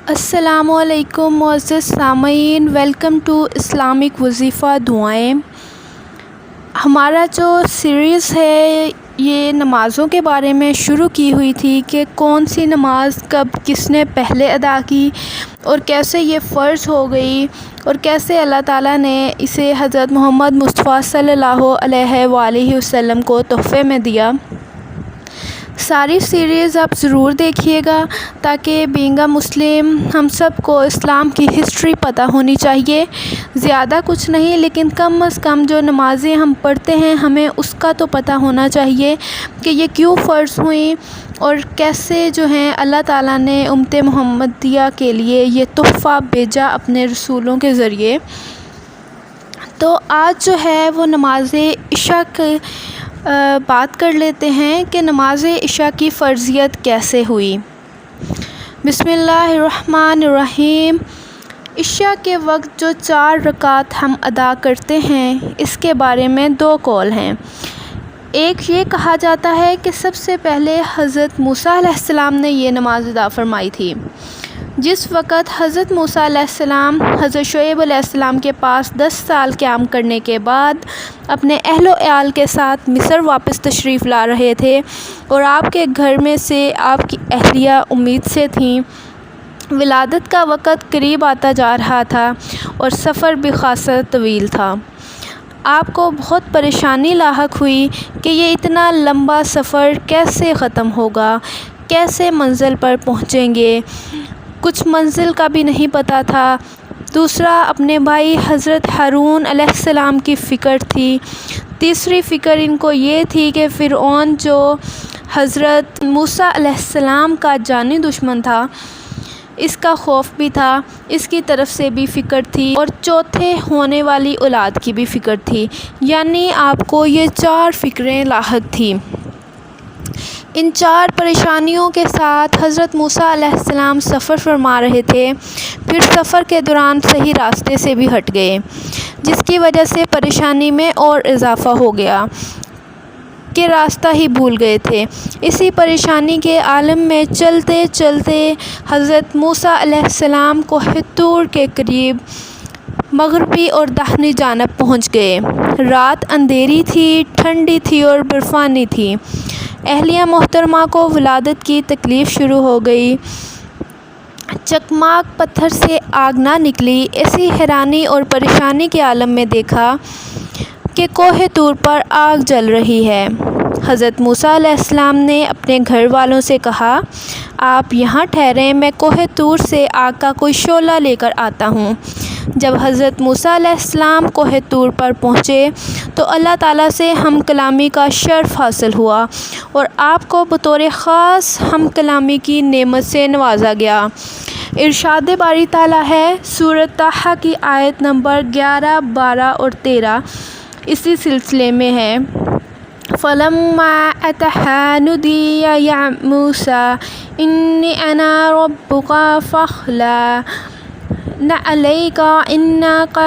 السلام علیکم معزز سامعین، ویلکم ٹو اسلامک وظیفہ دعائیں۔ ہمارا جو سیریز ہے یہ نمازوں کے بارے میں شروع کی ہوئی تھی کہ کون سی نماز کب کس نے پہلے ادا کی اور کیسے یہ فرض ہو گئی اور کیسے اللہ تعالیٰ نے اسے حضرت محمد مصطفیٰ صلی اللہ علیہ وآلہ وسلم کو تحفے میں دیا۔ ساری سیریز آپ ضرور دیکھیے گا تاکہ بینگ اے مسلم ہم سب کو اسلام کی ہسٹری پتہ ہونی چاہیے۔ زیادہ کچھ نہیں لیکن کم از کم جو نمازیں ہم پڑھتے ہیں ہمیں اس کا تو پتہ ہونا چاہیے کہ یہ کیوں فرض ہوئیں اور کیسے جو ہیں اللہ تعالیٰ نے امت محمدیہ کے لیے یہ تحفہ بھیجا اپنے رسولوں کے ذریعے۔ تو آج جو ہے وہ نماز عشاء کی بات کر لیتے ہیں کہ نماز عشاء کی فرضیت کیسے ہوئی۔ بسم اللہ الرحمن الرحیم۔ عشاء کے وقت جو 4 رکعت ہم ادا کرتے ہیں اس کے بارے میں 2 قول ہیں۔ ایک یہ کہا جاتا ہے کہ سب سے پہلے حضرت موسیٰ علیہ السلام نے یہ نماز ادا فرمائی تھی۔ جس وقت حضرت موسیٰ علیہ السلام حضرت شعیب علیہ السلام کے پاس 10 سال قیام کرنے کے بعد اپنے اہل و عیال کے ساتھ مصر واپس تشریف لا رہے تھے اور آپ کے گھر میں سے آپ کی اہلیہ امید سے تھیں۔ ولادت کا وقت قریب آتا جا رہا تھا اور سفر بھی خاصا طویل تھا۔ آپ کو بہت پریشانی لاحق ہوئی کہ یہ اتنا لمبا سفر کیسے ختم ہوگا، کیسے منزل پر پہنچیں گے۔ کچھ منزل کا بھی نہیں پتہ تھا۔ دوسرا اپنے بھائی حضرت ہارون علیہ السلام کی فکر تھی۔ تیسری فکر ان کو یہ تھی کہ فرعون جو حضرت موسیٰ علیہ السلام کا جانی دشمن تھا اس کا خوف بھی تھا، اس کی طرف سے بھی فکر تھی، اور چوتھے ہونے والی اولاد کی بھی فکر تھی۔ یعنی آپ کو یہ 4 فکریں لاحق تھیں۔ ان 4 پریشانیوں کے ساتھ حضرت موسیٰ علیہ السلام سفر فرما رہے تھے، پھر سفر کے دوران صحیح راستے سے بھی ہٹ گئے، جس کی وجہ سے پریشانی میں اور اضافہ ہو گیا کہ راستہ ہی بھول گئے تھے۔ اسی پریشانی کے عالم میں چلتے چلتے حضرت موسیٰ علیہ السلام کوہ طور کے قریب مغربی اور داہنی جانب پہنچ گئے۔ رات اندھیری تھی، ٹھنڈی تھی اور برفانی تھی۔ اہلیہ محترمہ کو ولادت کی تکلیف شروع ہو گئی۔ چکماک پتھر سے آگ نہ نکلی۔ ایسی حیرانی اور پریشانی کے عالم میں دیکھا کہ کوہ طور پر آگ جل رہی ہے۔ حضرت موسیٰ علیہ السلام نے اپنے گھر والوں سے کہا، آپ یہاں ٹھہریں، میں کوہ طور سے آگ کا کوئی شعلہ لے کر آتا ہوں۔ جب حضرت موسیٰ علیہ السلام کوہ طور پر پہنچے تو اللہ تعالیٰ سے ہم کلامی کا شرف حاصل ہوا اور آپ کو بطور خاص ہم کلامی کی نعمت سے نوازا گیا۔ ارشاد باری تعالیٰ ہے، سورۃ طٰہٰ کی آیت نمبر 11، 12 اور 13 اسی سلسلے میں ہے۔ فَلَمَّا أَتَاهَا نُودِيَ يَا مُوسَىٰ إِنِّي أَنَا رَبُّكَ فَاخْلَعْ نَعْلَيْكَ إِنَّكَ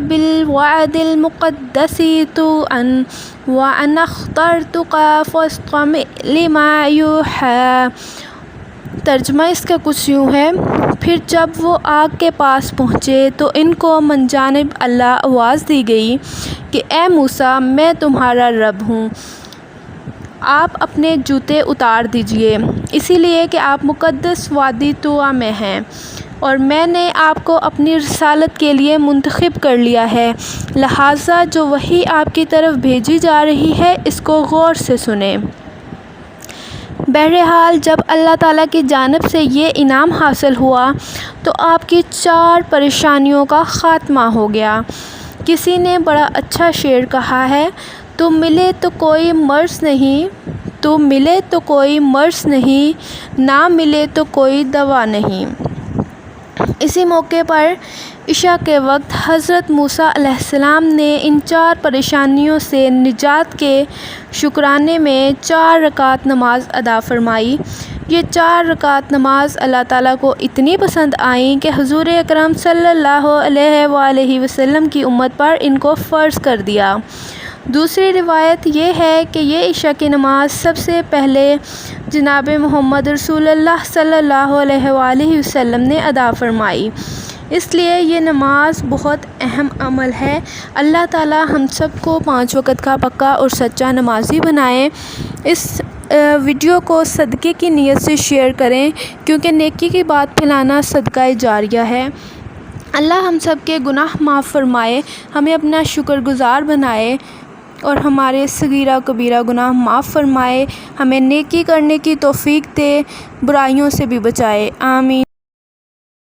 بِالْوَادِ الْمُقَدَّسِ طُوًى وَأَنَا اخْتَرْتُكَ فَاسْتَمِعْ لِمَا يُوحَىٰ۔ ترجمہ اس کا کچھ یوں ہے، پھر جب وہ آگ کے پاس پہنچے تو ان کو من جانب اللہ آواز دی گئی کہ اے موسیٰ، میں تمہارا رب ہوں، آپ اپنے جوتے اتار دیجئے، اسی لیے کہ آپ مقدس وادی طویٰ میں ہیں اور میں نے آپ کو اپنی رسالت کے لیے منتخب کر لیا ہے، لہٰذا جو وحی آپ کی طرف بھیجی جا رہی ہے اس کو غور سے سنیں۔ بہرحال جب اللہ تعالیٰ کی جانب سے یہ انعام حاصل ہوا تو آپ کی 4 پریشانیوں کا خاتمہ ہو گیا۔ کسی نے بڑا اچھا شعر کہا ہے، تو ملے تو کوئی مرض نہیں، نہ ملے تو کوئی دوا نہیں۔ اسی موقع پر عشاء کے وقت حضرت موسیٰ علیہ السلام نے ان 4 پریشانیوں سے نجات کے شکرانے میں 4 رکعت نماز ادا فرمائی۔ یہ 4 رکعت نماز اللہ تعالیٰ کو اتنی پسند آئیں کہ حضور اکرم صلی اللہ علیہ وآلہ وسلم کی امت پر ان کو فرض کر دیا۔ دوسری روایت یہ ہے کہ یہ عشاء کی نماز سب سے پہلے جناب محمد رسول اللہ صلی اللہ علیہ وآلہ وسلم نے ادا فرمائی، اس لیے یہ نماز بہت اہم عمل ہے۔ اللہ تعالی ہم سب کو 5 وقت کا پکا اور سچا نمازی بنائے۔ اس ویڈیو کو صدقے کی نیت سے شیئر کریں، کیونکہ نیکی کی بات پھیلانا صدقہ جاریہ ہے۔ اللہ ہم سب کے گناہ معاف فرمائے، ہمیں اپنا شکر گزار بنائے اور ہمارے صغیرہ کبیرہ گناہ معاف فرمائے، ہمیں نیکی کرنے کی توفیق دے، برائیوں سے بھی بچائے، آمین۔